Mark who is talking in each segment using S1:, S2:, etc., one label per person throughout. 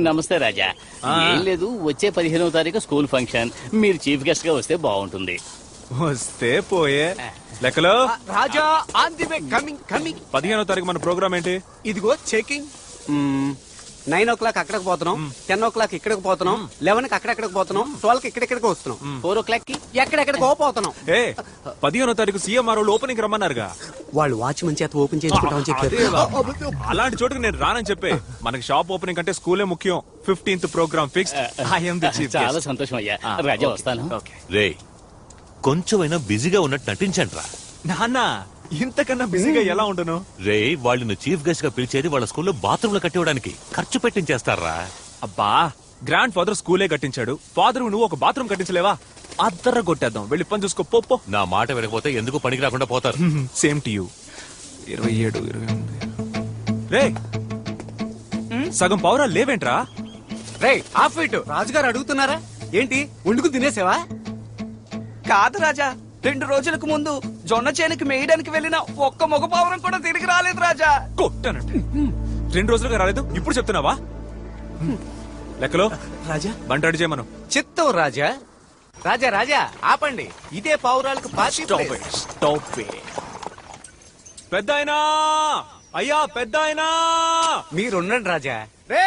S1: నమస్తే రాజా. ఏం లేదు, వచ్చే 15వ తారీఖు స్కూల్ ఫంక్షన్. మీరు చీఫ్ గెస్ట్ గా వస్తే బాగుంటుంది.
S2: వస్తే పోయే లెక్కలో
S3: Raja on the way, coming coming.
S2: 15వ తారీఖు మన ప్రోగ్రామ్ ఏంటి?
S3: ఇదిగో చెకింగ్. 9 o'clock అక్కడికి పోతున్నాం, 10 o'clock ఇక్కడికి పోతున్నాం, 11కి అక్కడెక్కడికి పోతున్నాం, 12కి ఇక్కడెక్కడికి వస్తున్నాం, 4 o'clock కి ఎక్కడెక్కడికో పోతున్నాం.
S2: 15వ తారీఖు సీఎంఆర్ వాళ్ళు ఓపెనింగ్ రమ్మన్నారుగా.
S3: వాళ్ళు వాచ్మెన్ చేత ఓపెన్ చేసుకుంటామని చెప్పారు.
S2: అలాంటి చోటుకి నేను రానని చెప్పే. మనకి షాప్ ఓపెనింగ్ అంటే స్కూలే ముఖ్యం. 15th programme fix.
S1: చాలా సంతోషం అయ్యా. రాజా వస్తాను.
S4: రే, కొంచెమైనా బిజీగా ఉన్నట్టు నటించండి రా.
S2: నాన్న ఇంతకన్నా బిజీగా ఎలా ఉండను?
S4: రే, వాళ్ళని చీఫ్ గెస్ట్ గా పిలిచేది వాళ్ళ స్కూల్లో బాత్రూంలో కట్టివ్వడానికి. ఖర్చు పెట్టించేస్తారా?
S2: అబ్బా, గ్రాండ్ ఫాదర్ స్కూలే కట్టించాడు. ఫాదర్ నువ్వు ఒక బాత్రూమ్ కట్టించలేవా? అద్దర కొట్టేద్దాం. వెళ్ళి పని చూసుకో. పో.
S4: నా మాట వినకపోతే ఎందుకు పనికి రాకుండా పోతారు.
S2: Same to you. 27, 28. రే, సగం పౌరాలు లేవేంట్రా?
S3: రే హాఫ్ ఫీట్ రాజుగారు అడుగుతున్నారా ఏంటి? వండుకు తినేసావా?
S5: కాదు రాజా, 2 రోజులకు ముందు జొన్న చేనుకి మేయడానికి వెళ్ళిన ఒక్క మగ పావురం కూడా తిరిగి రాలేదు రాజా.
S2: కొట్టానంటే 2 రోజులుగా రాలేదు, ఇప్పుడు చెప్తున్నావా? లెక్కలో
S3: రాజా
S2: బంట అడి చేయమను.
S3: చిత్తం రాజా. రాజా రాజా ఆపండి. ఇదే పావురాలకు పార్టీ ప్లేస్.
S2: పెద్దాయనా, అయ్యా పెద్దాయనా,
S3: మీరుండండి రాజా. రే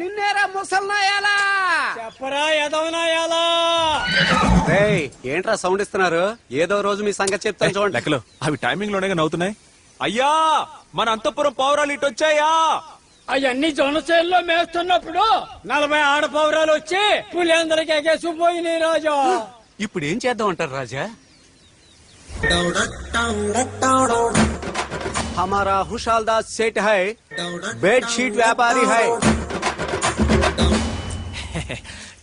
S3: నిన్నేరా ముసల్నాయాలా,
S5: చెప్పరా ఎదవనాయాలా.
S3: రే ఏంట్రా సౌండ్ ఇస్తున్నారు? ఏదో రోజు మీ సంగతి చెప్తాను చూడండి.
S2: లెక్కలో అవి టైమింగ్ లోనే నవ్వుతున్నాయి. అయ్యా, మన అంతఃపురం పౌరాలు ఇటు వచ్చాయా?
S5: అవన్నీ జొన్న చేనులో మేస్తున్నప్పుడు 40 ఆడపౌరాలు వచ్చి పులిందరికి ఎగేసిపోయినాయి రాజా.
S3: ఇప్పుడు ఏం చేద్దాం అంటారు రాజా? हमारा हुशालदास सेठ है, बेडशीट व्यापारी है.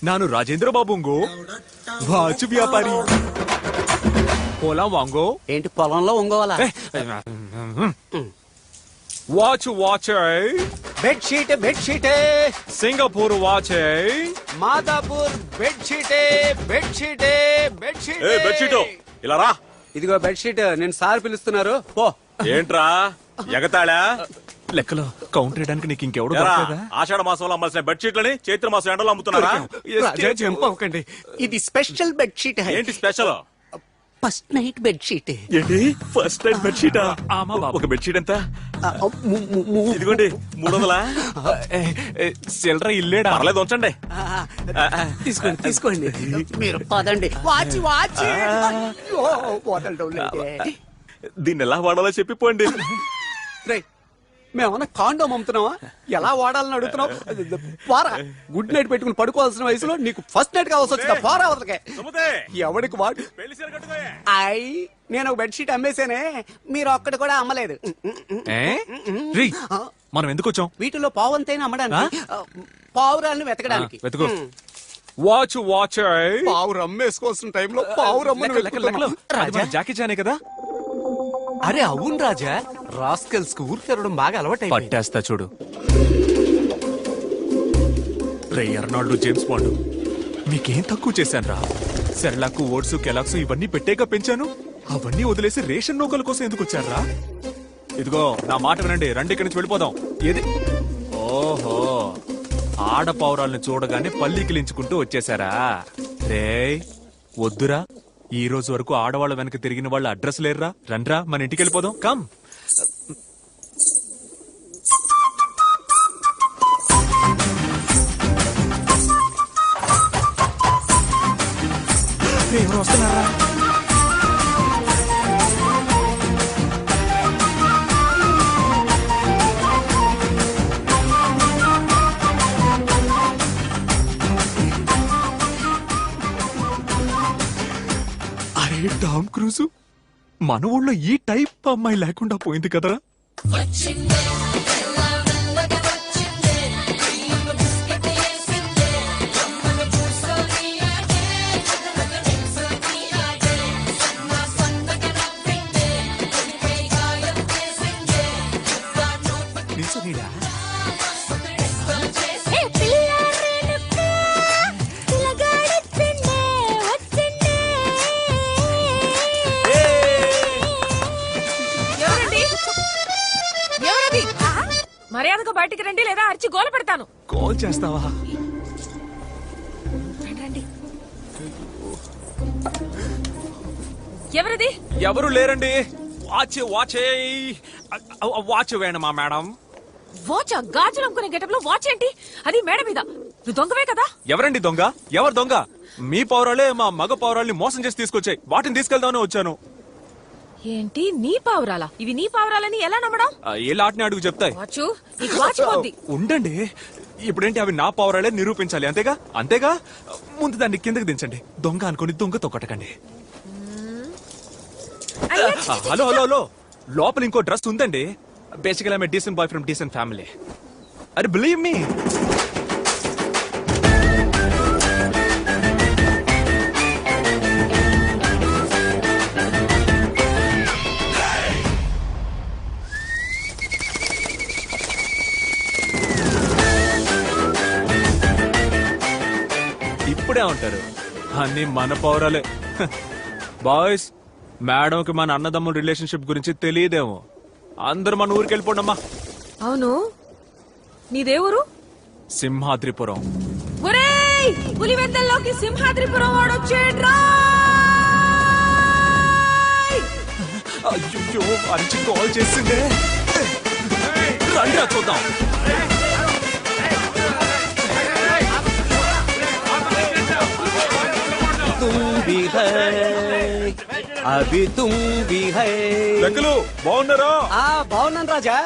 S2: ನಾನು రాజేంద్ర బాబుంగో, వాచ్ వ్యాపారి. పొలం వాంగో.
S3: ఏంటి పొలంలో ఒంగోవాలా?
S2: Watch
S3: bedsheet bedsheet,
S2: Singapore watch,
S3: Madhapur bedsheet bedsheet bedsheet.
S4: Bedsheet ఇలా రా.
S3: ఇదిగో బెడ్షీట్. నేను సార్ పిలుస్తున్నారు, పో.
S4: ఏంట్రా ఎగతాళా?
S2: లెక్కలో కౌంటర్ వేయడానికి నీకు ఇంకెవడు?
S4: ఆషాఢ మాసంలో అమ్మాల్సిన బెడ్షీట్లని చైత్ర మాసం ఎండలో అమ్ముతున్నారా?
S3: రాజా జంప్ అవ్వకండి. ఇది స్పెషల్ బెడ్షీట్.
S4: ఏంటి స్పెషల్?
S3: First night bedsheet.
S4: ఏంటి ఫస్ట్ నైట్ బెడ్షీటా? ఒక బెడ్షీట్ ఎంత? ఇదిగోండి 300.
S2: సిల్లర ఇల్లేడా?
S4: పర్లేదు ఉంచండి.
S3: తీసుకోండి తీసుకోండి. మీరు పదండి. Watch watch.
S4: దీన్ని ఎలా వాడాలో చెప్పిపోండి.
S3: మేమన్నా కాండోమ్ అమ్ముతున్నావా? ఎలా వాడాలని అడుగుతున్నావు? పోరా. గుడ్ నైట్ పెట్టుకుని పడుకోవాల్సిన వయసులో నీకు ఫస్ట్ నైట్ కావాల్సి వచ్చిందా? పోరా వదలకే. ఎవడికి వాడు? నేను ఒక బెడ్షీట్ అమ్మేశానే, మీరు ఒక్కటి కూడా అమ్మలేదు.
S2: మనం ఎందుకు వచ్చాం?
S3: వీటిలో పావంతైనా అమ్మడానికి, పావురాలను వెతకడానికి.
S2: వెతుకు. Watch watch.
S3: పావురు అమ్మేసుకోవాల్సిన టైంలో పావురమ్మను.
S2: జాకీ చానే కదా?
S3: అరే అవును రాజా, రాస్కల్స్ కు ఊరు తిరగడం బాగా అలవాటు.
S2: పట్టేస్తా చూడు. రే ఎర్నాల్డ్, జేమ్స్ బాండ్, మీకేం తక్కువ చేశాను రా? సెర్లాక్, ఓట్స్, కెలాక్స్ ఇవన్నీ పెట్టేగా పెంచాను. అవన్నీ వదిలేసి రేషన్ నౌకల కోసం ఎందుకు వచ్చారా? ఇదిగో నా మాట వినండి, రండి ఇక్కడి నుంచి వెళ్ళిపోదాం. ఏది? ఓహో, ఆడపౌరాలను చూడగానే పల్లికిలించుకుంటూ వచ్చేసారా? రే వద్దురా, ఈ రోజు వరకు ఆడవాళ్ళ వెనక తిరిగిన వాళ్ళ అడ్రస్ లేరురా. రండ్రా మన ఇంటికి వెళ్ళిపోదాం. కమ్. ఎవరు వస్తున్నారా? టామ్ క్రూజ్, మన ఊళ్ళో ఈ టైప్ అమ్మాయి లేకుండా పోయింది కదరా.
S6: మర్యాదగా బయటికి రండి లేదా అరిచి గోల పెడతాను.
S2: కాల్ చేస్తావా?
S6: రండి. ఎవరిది?
S2: ఎవరు లేరండి. వాచ్ వేణమా మేడం?
S6: వాచ్? గాజులు అమ్ముకునే గెటప్ లో వాచ్ ఏంటి? అది మేడ మీద. నువ్వు దొంగవే కదా?
S2: ఎవరండి దొంగ? ఎవరు దొంగ? మీ పౌరాలే మా మగ పౌరాల్ని మోసం చేసి తీసుకొచ్చాయి. వాటిని తీసుకెళ్దామని వచ్చాను.
S6: ఏంటి నీ పావురాలా? ఇవి నీ పావురాలని ఎలా నమ్మడం?
S2: ఎలా ఆటని అడుగు చెప్తాయి.
S6: వాచ్ నీకు వాచ్ పోద్ది.
S2: ఉండండి, ఇప్పుడేంటి అవి నా పౌరాలే నిరూపించాలి, అంతేగా? అంతేగా? ముందు దాన్ని కిందకి దించండి. దొంగ అనుకుని దొంగతో కొట్టకండి.
S6: అయ్యో,
S2: హలో హలో హలో, లోపల ఇంకో డ్రెస్ ఉందండి. Basically I'm decent boy from decent family. అరే బిలీవ్ మీ. ఇప్పుడే ఉంటారు అన్ని మన పౌరాలే. బాయ్స్, మేడంకి మన అన్నదమ్ముల రిలేషన్షిప్ గురించి తెలియదేమో. అందరూ మన ఊరికి వెళ్ళిపోండమ్మా.
S6: అవును, నీదేవురు?
S2: సింహాద్రిపురం.
S6: ఒరేయ్, పులివెందల్లోకి సింహాద్రిపురం వాడొచ్చేట్రా!
S2: అయ్యో, అరిచి కాల్ చేసిందే. రండి చూద్దాం.
S3: అభి తుమ్ భీ హై.
S2: లెక్కలు బాగున్నారా?
S3: బాగున్నాను రాజా.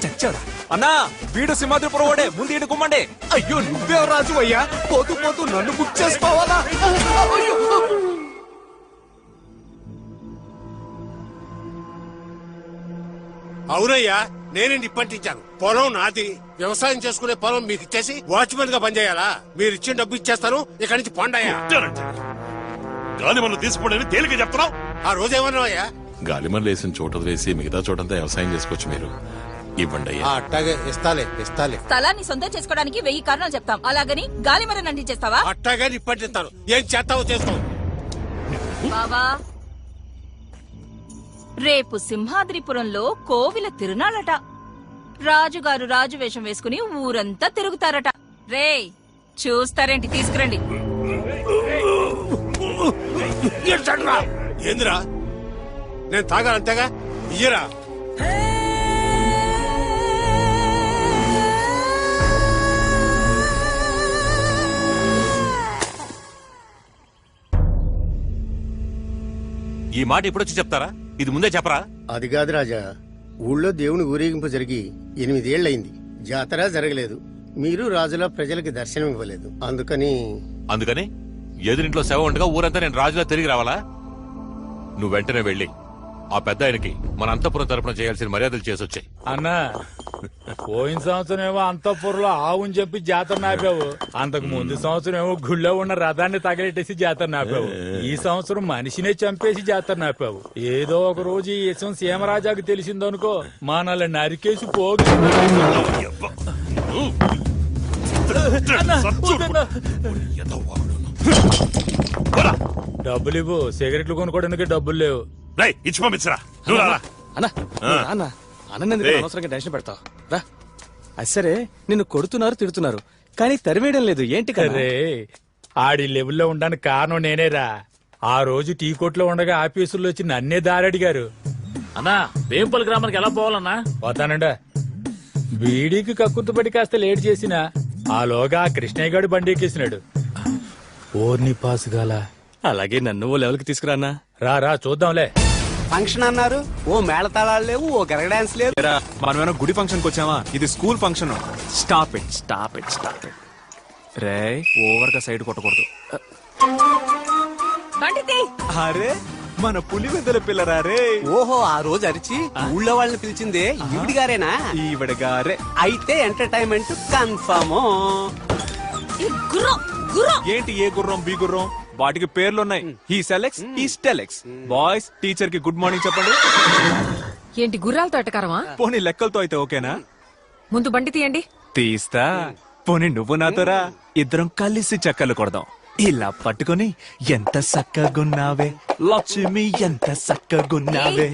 S2: చచ్చాడా? అన్నా, వీడు సింహాద్రిపురం వాడే. ముందు ఈడు కుమ్మండి.
S3: అయ్యో, నువ్వే రాజు అయ్యా. పోతూ పోతూ నన్ను బుక్ చేసుకోవాలా?
S7: అవునయ్యా, నేనే నిప్పంటించాను. పొలం నాది. వ్యవసాయం చేసుకునే పొలం మీకు ఇచ్చేసి వాచ్మెన్ గా పనిచేయాలా? మీరు ఇచ్చిన డబ్బు ఇచ్చేస్తాను, ఇక్కడి నుంచి పండయ్యా.
S4: గాలి మనం తీసుకోండి తేలిక చెప్తున్నావు.
S7: ఆ రోజు ఏమన్నావయ్యా?
S4: గాలిమన్ లేసిన చోట వేసి మిగతా చోటంతా వ్యవసాయం చేసుకోవచ్చు. మీరు ఇవ్వండి అయ్యా.
S7: అట్టాగే ఇస్తాలే ఇస్తాలే.
S6: స్థలాన్ని సొంతం చేసుకోవడానికి 1000 కారణాలు చెప్తాం. అలాగని గాలి మరని అంటించేస్తావా?
S7: అట్టాగే నిప్పంటిస్తాను. ఏం చేస్తావో చేసుకో.
S6: బావా, రేపు సింహాద్రిపురంలో కోవిల తిరునాళ్ళట. రాజుగారు రాజు వేషం వేసుకుని ఊరంతా తిరుగుతారట. రేయ్, చూస్తారేంటి? తీసుకురండి.
S7: ఏందిరా? నేను తాగాలంతేగా, ఇయ్యరా.
S4: ఈ మాట ఇప్పుడొచ్చి చెప్తారా? ఇది ముందే చెప్పరా?
S8: అది కాదు రాజా, ఊళ్ళో దేవుని ఊరేగింపు జరిగి 8 ఏళ్లయింది. జాతర జరగలేదు. మీరు రాజులా ప్రజలకి దర్శనం ఇవ్వలేదు.
S4: అందుకని ఎదురింట్లో శవ ఉండగా ఊరంతా నేను రాజులా తిరిగి రావాలా? నువ్వు వెంటనే వెళ్ళి ఆ పెద్ద ఆయనకి మన అంతఃపురం తరపున చేయాల్సిన మర్యాదలు చేసొచ్చాయి.
S9: అన్నా, పోయిన సంవత్సరం ఏమో అంతఃపురంలో ఆవుని చెప్పి జాతర నాపావు. అంతకు ముందు సంవత్సరం ఏమో గుళ్ళో ఉన్న రథాన్ని తగలెట్టేసి జాతర నాపావు. ఈ సంవత్సరం మనిషినే చంపేసి జాతర నాపావు. ఏదో ఒక రోజు ఈ విషయం సీమరాజాకి తెలిసిందనుకో, మనల్ని నరికేసి పోగు. డబ్బులు ఇవ్వు, సిగరెట్లు కొనుక్కోవడానికి డబ్బులు లేవు.
S4: ఇచ్చి పంపించరా.
S3: అనవసరంగా టెన్షన్ పెడతావు రా. అది సరే, నిన్ను కొడుతున్నారు, తిడుతున్నారు, కానీ తరిమేయడం లేదు. ఏంటి
S9: అరే, ఆడి లెవెల్లో ఉండడానికి కారణం నేనేరా. ఆ రోజు టీ కొట్లో ఉండగా ఆఫీసుల్లో వచ్చి నన్నే దారడిగారు.
S10: అన్నా, వేంపల్లి గ్రామానికి ఎలా పోవాలన్నా?
S9: పోతానండా. బీడీకి కక్కుర్తుపడి కాస్త లేట్ చేసినా ఆలోగా ఆ కృష్ణయ్య గారు బండి ఎక్కేసినాడు. ఓర్ని పాసుగాల.
S3: అలాగే నన్ను ఓ లెవెల్కి తీసుకురానా?
S9: రా చూద్దాంలే.
S3: ఫంక్షన్ అన్నారు, ఓ మేళతాళాలు లేవు, ఓ గరగ డాన్స్ లేదు.
S2: మనమేమో గుడి ఫంక్షన్ కి వచ్చామా? ఇది school function. Stop it, stop it, stop it. Ray, over గా సైడ్ కొట్టకూడదు. అరే, మన పులివెందుల పిల్లరా రే.
S3: ఓహో, ఆ రోజు అరిచి ఊళ్ళో వాళ్ళని పిలిచిందే ఈవిడి గారేనా?
S2: ఈవిడ గారే.
S3: అయితే ఎంటర్టైన్మెంట్ కన్ఫర్మ్.
S2: ఏంటి ఏ గుర్రం బి గుర్రం? వాటికి పేర్లున్నాయి. He selects, he selects. Boys, teacher కి గుడ్ మార్నింగ్ చెప్పండి.
S6: ఏంటి గుర్రాలతో ఎటకారమా?
S2: పోనీ లెక్కలతో అయితే ఓకేనా?
S6: ముందు బండి తీయండి.
S2: తీస్తా. పోనీ నువ్వు నాతోరా, ఇద్దరం కలిసి చక్కలు కొడదాం. ఇలా పట్టుకొని ఎంత చక్కగున్నావే లక్ష్మి, ఎంత చక్కగున్నావే.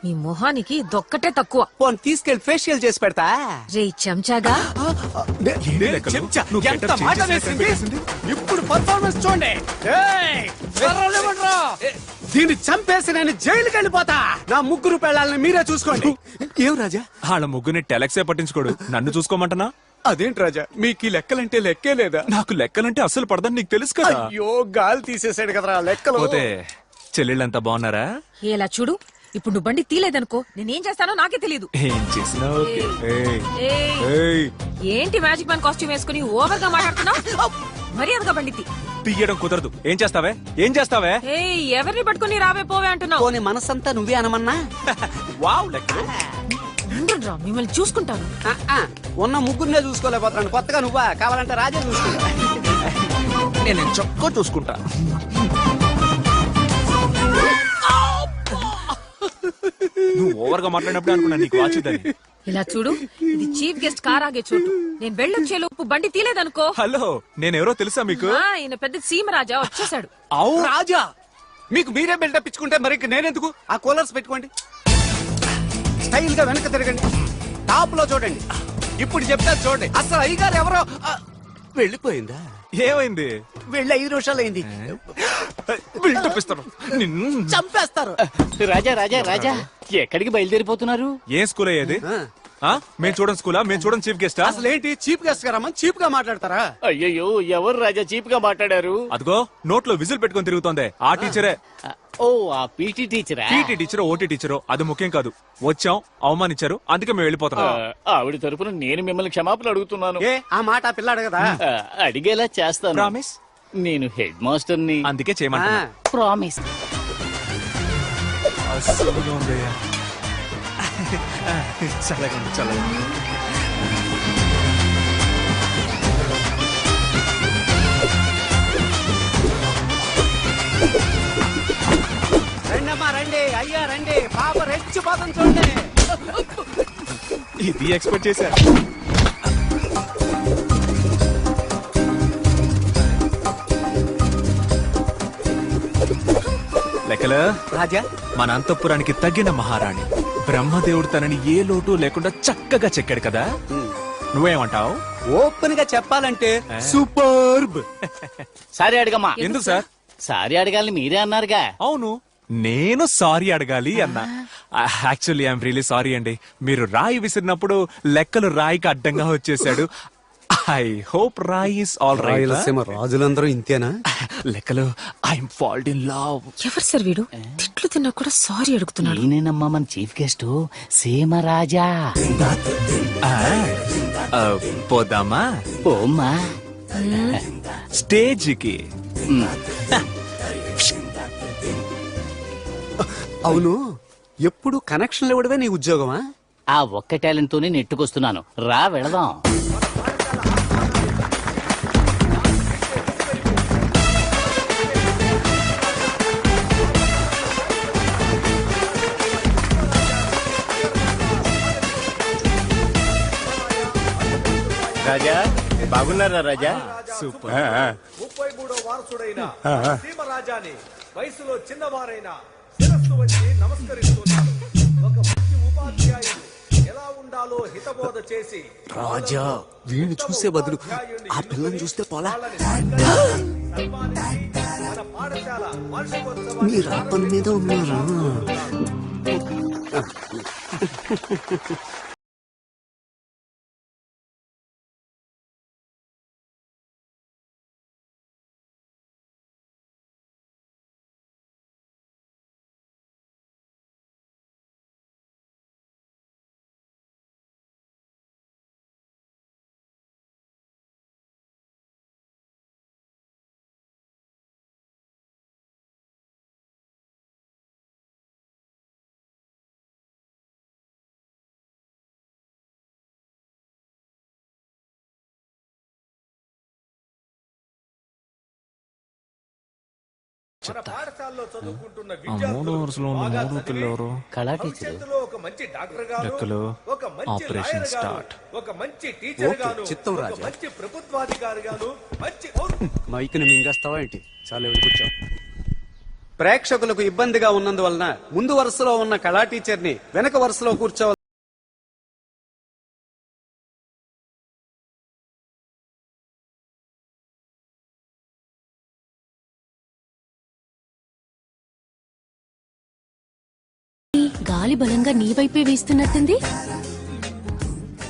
S6: ఈ మొహానికి దొక్కటే తక్కువ.
S3: పోన్ తీసుకెళ్లి ఫేషియల్ చేసి పెడతా.
S6: రే చెంచాగా,
S2: ఏంటి లెక్కలు?
S3: చెంచా,
S2: నువ్వు
S3: ఎంత
S2: getup
S3: మాట
S2: change
S3: వేసింది?
S2: చేసేసింది?
S3: ఇప్పుడు పర్ఫార్మెన్స్ చూడండి. ఏయ్, కర్రలు ఇవ్వండ్రా. దీన్ని చంపేసి నేను జైలుకి వెళ్ళిపోతా. నా ముగ్గురు పెళ్ళాలని మీరే చూసుకోండి. ఏం రాజా?
S2: వాళ్ళ ముగ్గురిని టెలక్సే పట్టించుకోడు, నన్ను చూసుకోమంటనా?
S3: అదేంటి రాజా, మీకు ఈ లెక్కలంటే లెక్కే లేదా?
S2: నాకు లెక్కలంటే అస్సలు పడదని నీకు తెలుసు కదా.
S3: అయ్యో, గాలి తీసేసాడు కదరా లెక్కలు.
S2: పోతే చెల్లెళ్ళంతా బాగున్నారా?
S6: ఎలా చూడు, ఇప్పుడు నువ్వు బండి తీలేదనుకో, నేనేం చేస్తానో నాకే తెలీదు.
S2: ఏం చేసినా ఓకే. ఏయ్,
S6: ఏయ్,
S2: ఏయ్,
S6: ఏంటి మ్యాజిక్ మ్యాన్ కాస్ట్యూమ్ వేసుకుని ఓవర్ గా మాట్లాడుతున్నావు? మర్యాదగా బండి తీ.
S2: తీయడం కుదరదు. ఏం చేస్తావే? ఏం చేస్తావే?
S6: ఏయ్, ఎవరిని పట్టుకుని రావే పోవే అంటున్నావు?
S3: పోనీ మనసంతా నువ్వే అనమన్నా.
S2: వావ్ లెక్కలు.
S6: ఉండురా, మిమ్మల్ని చూసుకుంటాను.
S3: ఉన్న ముగ్గురునే చూసుకోలేకపోతున్నాను, కొత్తగా నువ్వా? కావాలంటే రాజా చూసుకుంటా.
S2: నేను చక్కగా చూసుకుంటా. నువ్వు ఓవర్ గా మాట్లాడినప్పుడు అనుకున్నా నీకు వాచిద్దని.
S6: ఇలా చూడు, ఇది చీఫ్ గెస్ట్ కార్ ఆగే చోటు. నేను వెళ్ళొచ్చే లోపు బండి తీలేదనుకో.
S2: హలో, నేనెవరో తెలుసా మీకు?
S6: ఈయన పెద్ద సీమరాజా వచ్చేసాడు.
S2: అవు
S3: రాజా, మీకు మీరే బిల్డప్ ఇచ్చుకుంటే మరి నేనెందుకు? ఆ కూలర్స్ పెట్టుకోండి, స్టైల్ గా వెనక తిరగండి, టాప్ లో చూడండి. ఇప్పుడు చెప్తా చూడండి. అసలు అయ్యగారు ఎవరో వెళ్ళిపోయిందా?
S2: ఏమైంది?
S3: వెళ్ళి 5 నిమిషాలు అయింది.
S2: బిల్డప్ ఇస్తాను, నిన్ను
S3: చంపేస్తారు.
S1: రాజా రాజా రాజా, ఎక్కడికి బయలుదేరిపోతున్నారు?
S2: ఏం స్కూల్ అయ్యేది? మేము చూడండి స్కూలా? మేము చూడండి చీఫ్ గెస్టా?
S3: అసలు ఏంటి చీఫ్ గెస్ట్ గారమ్మా? చీప్ గా మాట్లాడతారా?
S1: అయ్యయ్యో, ఎవరు రాజా చీప్ గా మాట్లాడారు?
S2: అదిగో నోట్లో విజిల్ పెట్టుకొని తిరుగుతోంది ఆ టీచరే.
S1: ఓ, ఆ పీటీ టీచరా?
S2: పీటీ టీచరో ఓటీ టీచరో అది ముఖ్యం కాదు. వచ్చాం, అవమానించారు, అందుకే మేము వెళ్ళిపోతున్నాం.
S1: ఆవిడ తరపున నేను మిమ్మల్ని క్షమాపణ అడుగుతున్నాను.
S3: ఏ ఆ మాట ఆ పిల్లాడు కదా.
S1: అడిగేలా చేస్తాను.
S2: ప్రామిస్?
S1: నేను హెడ్ మాస్టర్ ని.
S2: అందుకే చేయమంటున్నా.
S1: ప్రామిస్.
S2: అస్సలుగా ఉందయ్యా. చల్లగా ఉంది, చల్లగా ఉంది.
S3: రండమ్మా రండి, అయ్యా రండి, పాప రెచ్చిపోతాం చూడండి.
S2: ఇది ఎక్స్పెక్ట్ చేశా. లెక్కలు
S3: రాజా,
S2: మన అంతఃపురానికి తగిన మహారాణి బ్రహ్మదేవుడు తనని ఏ లోటు లేకుండా చక్కగా చెక్కాడు కదా. నువ్వేమంటావు?
S3: ఓపెన్ గా చెప్పాలంటే సూపర్బ్.
S1: సారీ అడగమ్మా.
S2: ఎందుకు సార్?
S1: సారీ అడగాలని మీరే అన్నారుగా.
S2: అవును, నేను సారీ అడగాలి అన్నా. యాక్చువల్లీ ఐఎమ్ రియలీ సారీ అండి. మీరు రాయి విసిరినప్పుడు లెక్కలు రాయికి అడ్డంగా వచ్చేసాడు. ఐ హోప్ రాయి ఇస్ ఆల్ రైట్.
S3: రాజులందరూ ఇంతేనా?
S2: లెక్కలు ఐఎమ్ ఫాల్ట్ ఇన్ లవ్.
S6: ఎవరు సార్ వీడు? తిట్లు తిన్నా కూడా సారీ అడుగుతున్నాడు.
S1: నేనేనమ్మా మన చీఫ్ గెస్ట్ సీమరాజా.
S2: పోదామా?
S1: ఓమ్మా.
S2: స్టేజ్కి.
S3: అవును, ఎప్పుడు కనెక్షన్లు ఇవ్వడమే నీ ఉద్యోగమా?
S1: ఆ ఒక్క టాలెంట్ తోనే నెట్టుకొస్తున్నాను. రా వెళదాం.
S8: రాజా బాగున్నారా రాజా?
S2: సూపర్.
S11: 33వ వారసుడైన సీమరాజాని వయసులో చిన్నవారైన శిరస్సు వచ్చి నమస్కరిస్తున్నాను. ఒక మంచి ఉపాధ్యాయుడు ఎలా ఉండాలో హితబోధ చేసి
S3: రాజా, వీడిని చూసే బదులు ఆ పిల్లని చూస్తే పోలా.
S11: మన పాఠశాల వార్షికోత్సవాన్ని
S3: మీరు ఆ పని మీద ఉన్నారా?
S11: మన పాఠశాలలో చదువుకుంటున్న
S2: మూడో వరుసలో ఉన్న మూడో పిల్లెవరు?
S1: కళా టీచర్.
S11: భవిష్యత్తులో ఒక మంచి డాక్టర్ గాను,
S2: లెక్కలు
S11: ఒక మంచి
S2: ఆపరేషన్
S11: లాయర్ గాను,
S2: స్టార్ట్.
S11: ఒక మంచి టీచర్ గాను,
S3: చిత్తం
S11: ఒక
S3: రాజా.
S11: మంచి ప్రభుత్వాధికారి గాను, మంచి
S3: మైక్ని మింగేస్తావా ఏంటి? చాలా కూర్చో. ప్రేక్షకులకు ఇబ్బందిగా ఉన్నందువలన ముందు వరుసలో ఉన్న కళా టీచర్ని వెనక వరుసలో కూర్చోవాలి.
S6: గాలి బలంగా నీ వైపే వీస్తున్నట్టుంది.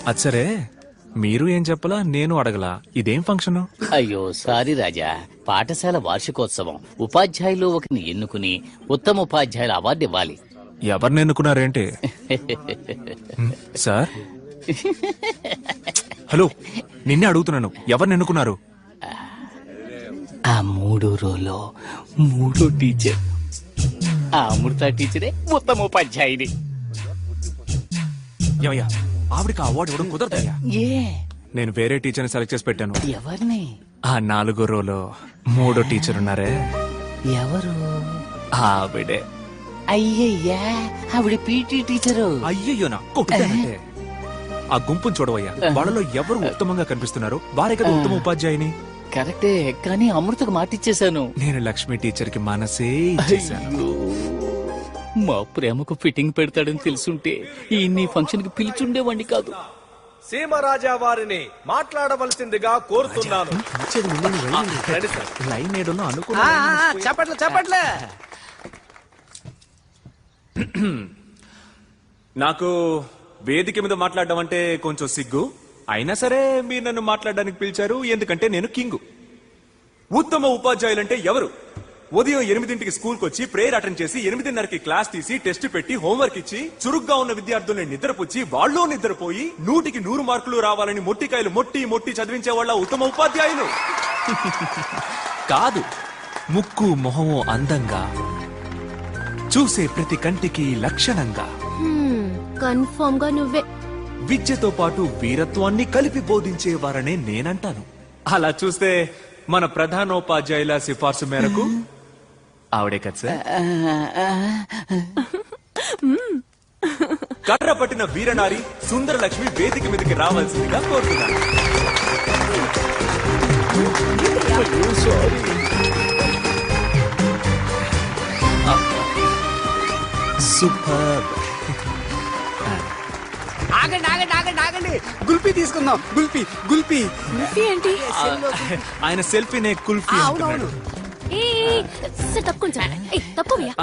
S2: అది సరే, మీరు ఏం చెప్పలా, నేను అడగలా. ఇదేం ఫంక్షన్?
S1: అయ్యో సారీ రాజా, పాఠశాల వార్షికోత్సవం. ఉపాధ్యాయులు ఒకరిని ఎన్నుకుని ఉత్తమ ఉపాధ్యాయుల అవార్డు ఇవ్వాలి.
S2: ఎవరిని ఎన్నుకున్నారేంటి? సార్, హలో, నిన్నే అడుగుతున్నాను, ఎవరిని ఎన్నుకున్నారు?
S1: ఆ 3 రోలో 3 టీచర్. ఆ అమృత టీచరే ఉత్తమ ఉపాధ్యాయుని.
S2: ఏమయ్యా, ఆవిడకి ఆ అవార్డు ఇవ్వడం కుదరదయ్యా.
S1: ఏ
S2: నేను వేరే టీచర్ని సెలెక్ట్ చేసి పెట్టాను.
S1: ఎవరిని?
S2: ఆ 4 రోలో 3 టీచర్ ఉన్నారే,
S1: ఎవరు?
S2: ఆవిడే.
S1: అయ్యయ్యా, ఆవిడ పీటీ టీచరు.
S2: అయ్యయ్యో, నా కొట్టుతానంటే. ఆ గుంపును చూడవయ్యా, వాళ్ళలో ఎవరు ఉత్తమంగా కనిపిస్తున్నారు వారే కదా ఉత్తమ ఉపాధ్యాయుని.
S1: కరెక్టే, కానీ అమృతకు మాటిచ్చేశాను.
S2: నేను లక్ష్మి టీచర్ కి మనసే ఇచ్చేశాను.
S1: అయ్యో, మా ప్రేమకు ఫిట్టింగ్ పెడతాడని తెలుసుంటే ఈ ఫంక్షన్ కి పిలిచుండేవాడిని కాదు.
S11: సీమరాజా వారిని మాట్లాడవలసిందిగా కోరుతున్నాను. రండి సార్.
S2: లైన్ ఏడున్నా అనుకున్నా.
S3: చెప్పట్లే చెప్పట్లే.
S2: నాకు వేదిక మీద మాట్లాడడం అంటే కొంచెం సిగ్గు. అయినా సరే మీరు నన్ను మాట్లాడడానికి పిలిచారు, ఎందుకంటే నేను కింగు. ఉత్తమ ఉపాధ్యాయులంటే ఎవరు? ఉదయం 8ంటికి స్కూల్కి వచ్చి ప్రేయర్ అటెండ్ చేసి 8:30కి క్లాస్ తీసి టెస్ట్ పెట్టి హోంవర్క్ ఇచ్చి చురుగ్గా ఉన్న విద్యార్థుల్ని నిద్రపుచ్చి వాళ్ళు నిద్రపోయి 100కి 100 మార్కులు రావాలని మొట్టికాయలు మొట్టి చదివించే వాళ్ళ ఉత్తమ ఉపాధ్యాయులు కాదు. ముక్కు మొహము అందంగా, చూసే ప్రతి కంటికి లక్షణంగా,
S6: కన్ఫర్మ్ గా నువ్వే.
S2: విద్యతో పాటు వీరత్వాన్ని కలిపి బోధించేవారనే నేనంటాను. అలా చూస్తే మన ప్రధానోపాధ్యాయుల సిఫార్సు మేరకు ఆవిడే కదా సార్. కర్ర పట్టిన వీరనారి సుందర లక్ష్మి వేదిక మీదకి రావాల్సిందిగా కోరుతున్నాను.
S1: సూపర్.
S3: ఆగండి ఆగండి ఆగండి ఆగండి, గుల్పీ తీసుకుందాం. గుల్పీ గుల్పీ.
S6: ఏంటి?
S2: ఆయన సెల్ఫీనే కుల్ఫీ అంటున్నాడు.
S6: తప్పుకోండి సార్. తప్పుకోవయ్యా.